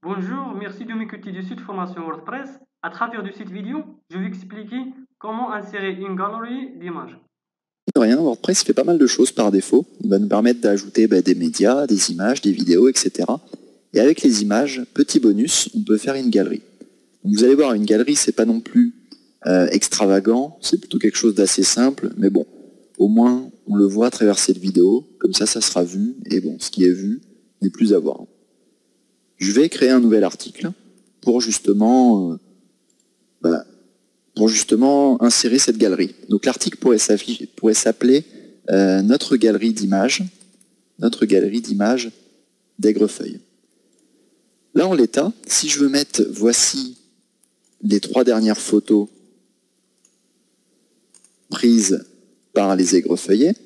Bonjour, merci de m'écouter du site Formation WordPress. À travers du site vidéo, je vais expliquer comment insérer une galerie d'images. De rien, WordPress fait pas mal de choses par défaut. Il va nous permettre d'ajouter des médias, des images, des vidéos, etc. Et avec les images, petit bonus, on peut faire une galerie. Donc vous allez voir, une galerie, c'est pas non plus extravagant, c'est plutôt quelque chose d'assez simple, mais bon, au moins on le voit à travers cette vidéo, comme ça sera vu, et bon, ce qui est vu n'est plus à voir. Je vais créer un nouvel article pour justement insérer cette galerie. Donc l'article pourrait s'appeler notre galerie d'images d'Aigrefeuille. Là en l'état, si je veux mettre voici les 3 dernières photos prises par les aigrefeuillets,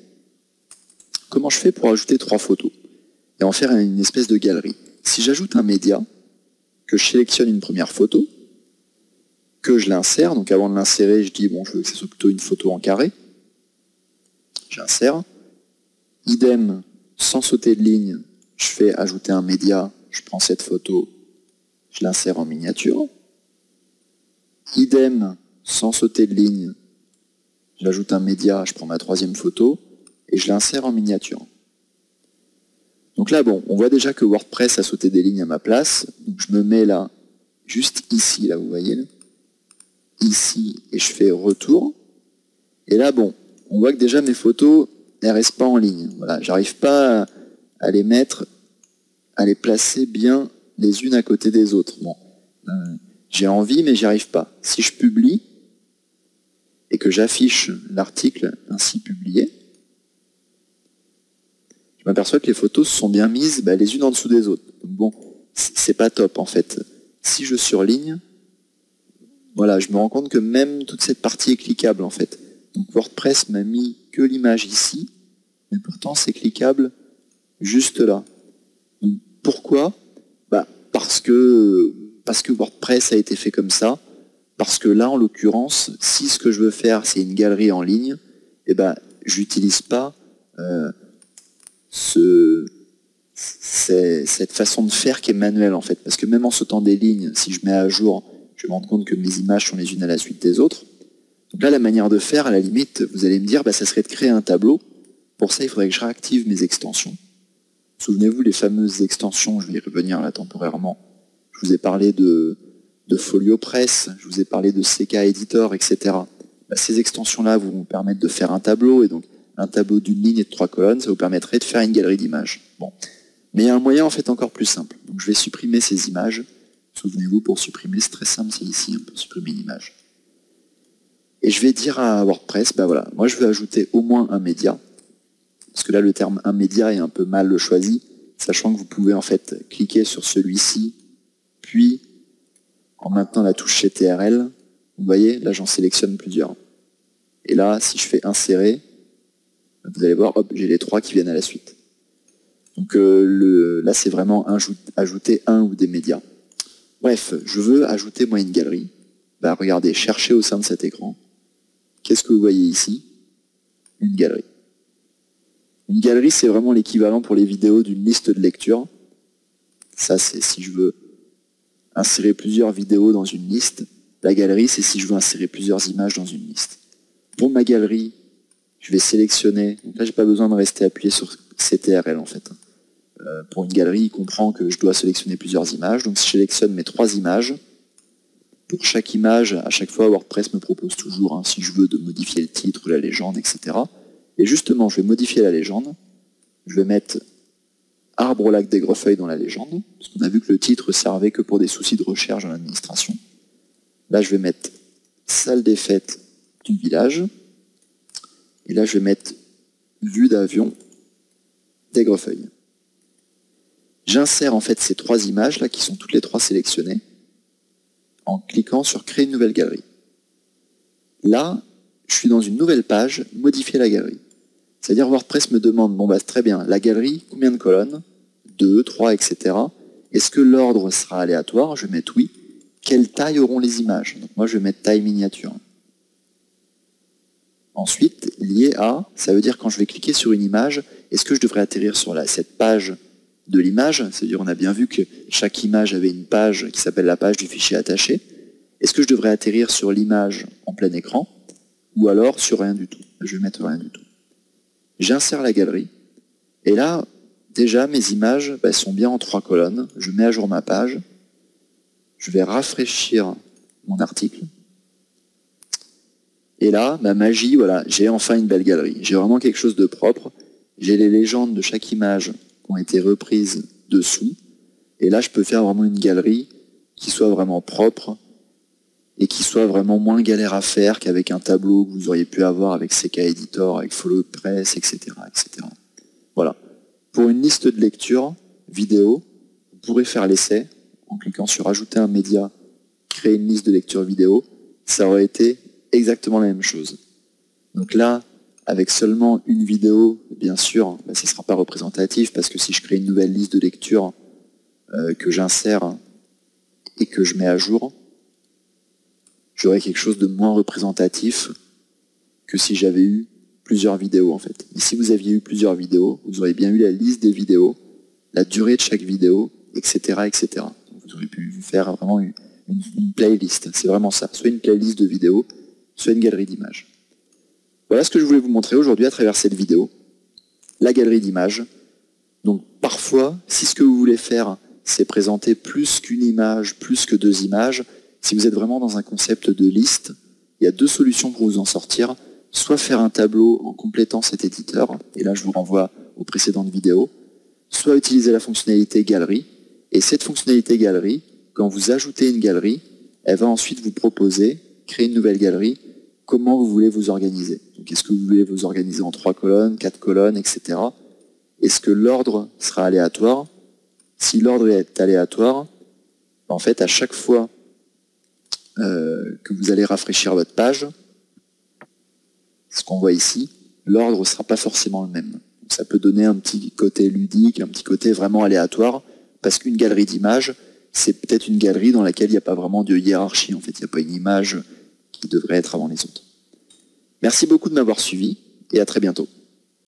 comment je fais pour ajouter 3 photos et en faire une espèce de galerie? Si j'ajoute un média, que je sélectionne une première photo, que je l'insère, donc avant de l'insérer, je dis bon, je veux que ce soit plutôt une photo en carré, j'insère, idem, sans sauter de ligne, je fais ajouter un média, je prends cette photo, je l'insère en miniature, idem, sans sauter de ligne, j'ajoute un média, je prends ma 3e photo, et je l'insère en miniature. Donc là, bon, on voit déjà que WordPress a sauté des lignes à ma place, donc je me mets là, juste ici, là, vous voyez, là, ici, et je fais retour, et là, bon, on voit que déjà mes photos, elles restent pas en ligne. Voilà, j'arrive pas à les mettre, à les placer bien les unes à côté des autres. Bon, j'ai envie, mais j'y arrive pas. Si je publie, et que j'affiche l'article ainsi publié, je m'aperçois que les photos se sont bien mises les unes en dessous des autres. Donc bon, c'est pas top en fait. Si je surligne, voilà, je me rends compte que même toute cette partie est cliquable en fait. Donc WordPress m'a mis que l'image ici, mais pourtant c'est cliquable juste là. Donc, pourquoi? Parce que WordPress a été fait comme ça, parce que là en l'occurrence, si ce que je veux faire c'est une galerie en ligne, j'utilise pas cette façon de faire qui est manuelle en fait, parce que même en sautant des lignes, si je mets à jour, je vais me rendre compte que mes images sont les unes à la suite des autres. Donc là, la manière de faire, à la limite, vous allez me dire, ça serait de créer un tableau. Pour ça, il faudrait que je réactive mes extensions. Souvenez-vous, les fameuses extensions, je vais y revenir là temporairement. Je vous ai parlé de FolioPress, je vous ai parlé de CK Editor, etc. Ces extensions-là vont vous permettre de faire un tableau, et donc un tableau d'une ligne et de 3 colonnes, ça vous permettrait de faire une galerie d'images. Bon. Mais il y a un moyen en fait encore plus simple. Donc je vais supprimer ces images. Souvenez-vous, pour supprimer, c'est très simple, c'est ici, on peut supprimer l'image. Et je vais dire à WordPress, voilà, moi je veux ajouter au moins un média, parce que là le terme un média est un peu mal choisi, sachant que vous pouvez en fait cliquer sur celui-ci, puis en maintenant la touche CTRL, vous voyez, là j'en sélectionne plusieurs. Et là, si je fais insérer, vous allez voir, hop, j'ai les 3 qui viennent à la suite. Donc là c'est vraiment ajouter un ou des médias. Bref, je veux ajouter moi une galerie. Regardez, cherchez au sein de cet écran. Qu'est-ce que vous voyez ici? Une galerie. Une galerie, c'est vraiment l'équivalent pour les vidéos d'une liste de lecture. Ça, c'est si je veux insérer plusieurs vidéos dans une liste. La galerie, c'est si je veux insérer plusieurs images dans une liste. Pour ma galerie, je vais sélectionner. Donc là, j'ai pas besoin de rester appuyé sur CTRL en fait. Pour une galerie, il comprend que je dois sélectionner plusieurs images. Donc si je sélectionne mes 3 images, pour chaque image, à chaque fois, WordPress me propose toujours, si je veux, de modifier le titre, la légende, etc. Et justement, je vais modifier la légende. Je vais mettre Arbre au lac d'Aigrefeuille dans la légende, parce qu'on a vu que le titre servait que pour des soucis de recherche dans l'administration. Là, je vais mettre Salle des fêtes du village. Et là, je vais mettre Vue d'avion d'Aigrefeuille. J'insère en fait ces 3 images là qui sont toutes les 3 sélectionnées en cliquant sur Créer une nouvelle galerie. Là, je suis dans une nouvelle page, Modifier la galerie. C'est-à-dire WordPress me demande, très bien, la galerie, combien de colonnes? 2, 3, etc. Est-ce que l'ordre sera aléatoire? Je vais mettre oui. Quelle taille auront les images? Donc moi je vais mettre taille miniature. Ensuite, lié à, ça veut dire quand je vais cliquer sur une image, est-ce que je devrais atterrir sur cette page de l'image, c'est-à-dire on a bien vu que chaque image avait une page qui s'appelle la page du fichier attaché. Est-ce que je devrais atterrir sur l'image en plein écran ou alors sur rien du tout? Je vais mettre rien du tout. J'insère la galerie et là, déjà mes images sont bien en 3 colonnes. Je mets à jour ma page. Je vais rafraîchir mon article. Et là, ma magie, voilà, j'ai enfin une belle galerie. J'ai vraiment quelque chose de propre. J'ai les légendes de chaque image qui ont été reprises dessous. Et là, je peux faire vraiment une galerie qui soit vraiment propre et qui soit vraiment moins galère à faire qu'avec un tableau que vous auriez pu avoir avec CK Editor, avec FollowPress, etc., etc. Voilà. Pour une liste de lecture vidéo, vous pourrez faire l'essai en cliquant sur Ajouter un média, créer une liste de lecture vidéo. Ça aurait été exactement la même chose. Donc là, avec seulement une vidéo, bien sûr, ce ne sera pas représentatif parce que si je crée une nouvelle liste de lecture que j'insère et que je mets à jour, j'aurai quelque chose de moins représentatif que si j'avais eu plusieurs vidéos en fait. Et si vous aviez eu plusieurs vidéos, vous auriez bien eu la liste des vidéos, la durée de chaque vidéo, etc. etc. Donc vous auriez pu vous faire vraiment une playlist. C'est vraiment ça. Soit une playlist de vidéos, soit une galerie d'images. Voilà ce que je voulais vous montrer aujourd'hui à travers cette vidéo. La galerie d'images. Donc parfois, si ce que vous voulez faire, c'est présenter plus qu'une image, plus que 2 images, si vous êtes vraiment dans un concept de liste, il y a 2 solutions pour vous en sortir. Soit faire un tableau en complétant cet éditeur, et là je vous renvoie aux précédentes vidéos, soit utiliser la fonctionnalité galerie, et cette fonctionnalité galerie, quand vous ajoutez une galerie, elle va ensuite vous proposer, créer une nouvelle galerie, comment vous voulez vous organiser. Donc est-ce que vous voulez vous organiser en 3 colonnes, 4 colonnes, etc. Est-ce que l'ordre sera aléatoire? Si l'ordre est aléatoire, en fait à chaque fois que vous allez rafraîchir votre page, ce qu'on voit ici, l'ordre ne sera pas forcément le même. Donc ça peut donner un petit côté ludique, un petit côté vraiment aléatoire, parce qu'une galerie d'images, c'est peut-être une galerie dans laquelle il n'y a pas vraiment de hiérarchie. En fait, il n'y a pas une image qui devrait être avant les autres. Merci beaucoup de m'avoir suivi et à très bientôt.